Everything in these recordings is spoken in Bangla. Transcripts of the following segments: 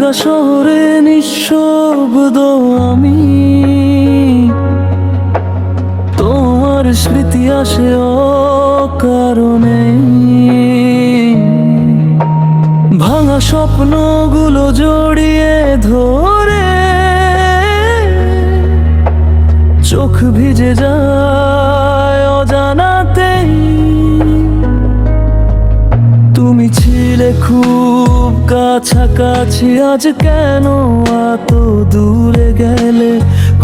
ঢাকা শহরে নিঃশব্দ আমি, তোমার স্মৃতি আসে অকারণে। ভাঙা স্বপ্নগুলো জড়িয়ে ধরে চোখ ভিজে যায় অজানাতেই। তুমি ছিলে খুব কাছাকাছি, আজ কেন এত দূরে গেলে?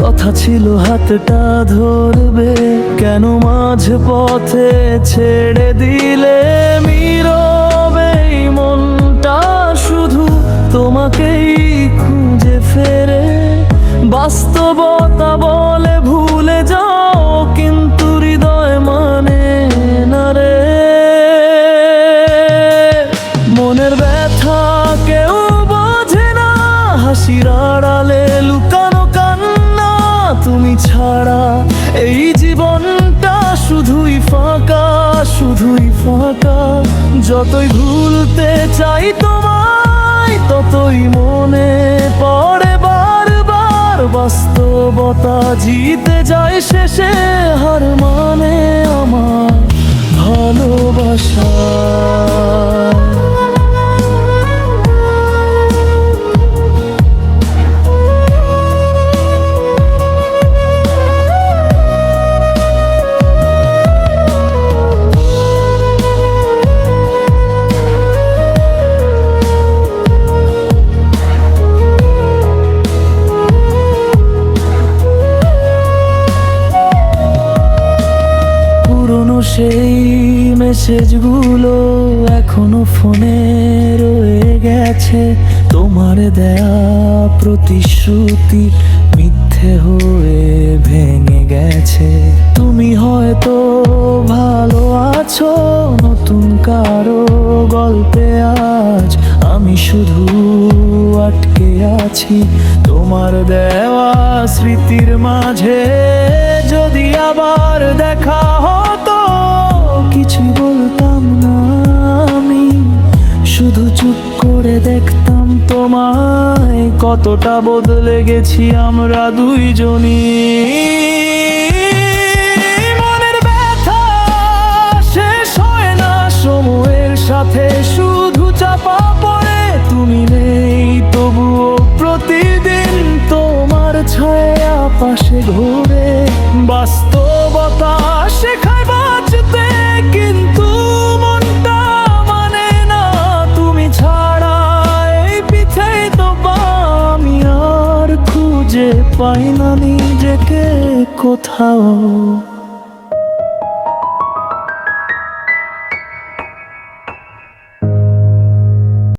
কথা ছিল হাতটা ধরবে, কেন মাঝ পথে ছেড়ে দিলে? নীরবে এই মনটা শুধু তোমাকেই খুঁজে ফেরে। বাস্তবতা বলে ভুলে যাও, কিন্তু হৃদয় মানে না রে। মনের ব্যথা কেউ বোঝে না, হাসির আড়ালে লুকানো কান্না। তুমি ছাড়া এই জীবনটা শুধুই ফাঁকা, শুধুই ফাঁকা। যতই ভুলতে চাই তোমায়, ততই মনে পড়ে বারবার। বাস্তবতা জিতে যায় শেষে, হার মানে আমার ভালোবাসা। সেই মেসেজগুলো এখনো ফোনে রয়ে গেছে, তোমার দেয়া প্রতিশ্রুতি মিথ্যে হয়ে ভেঙে গেছে। তুমি হয়তো ভালো আছো নতুন কারো গল্পে, আজ আমি শুধু আটকে আছি তোমার দেওয়া স্মৃতির মাঝে। যদি আবার দেখা হতো, কিছুই বলতাম না আমি, শুধু চুপ করে দেখতাম তোমায়। কতটা বদলে গেছি আমরা দুইজনই। মনের ব্যথা শেষ হয় না সময়ের সাথে, শুধু চাপা পড়ে। তুমি নেই তবুও প্রতিদিন তোমার ছায়া পাশে ঘুরে। বাস্তবতা শেখায় বাঁচতে, কিন্তু মনটা মানে না তুমি ছাড়া। এই পিছাই তো আমি আর খুঁজে পাই না নিজেকে কোথাও।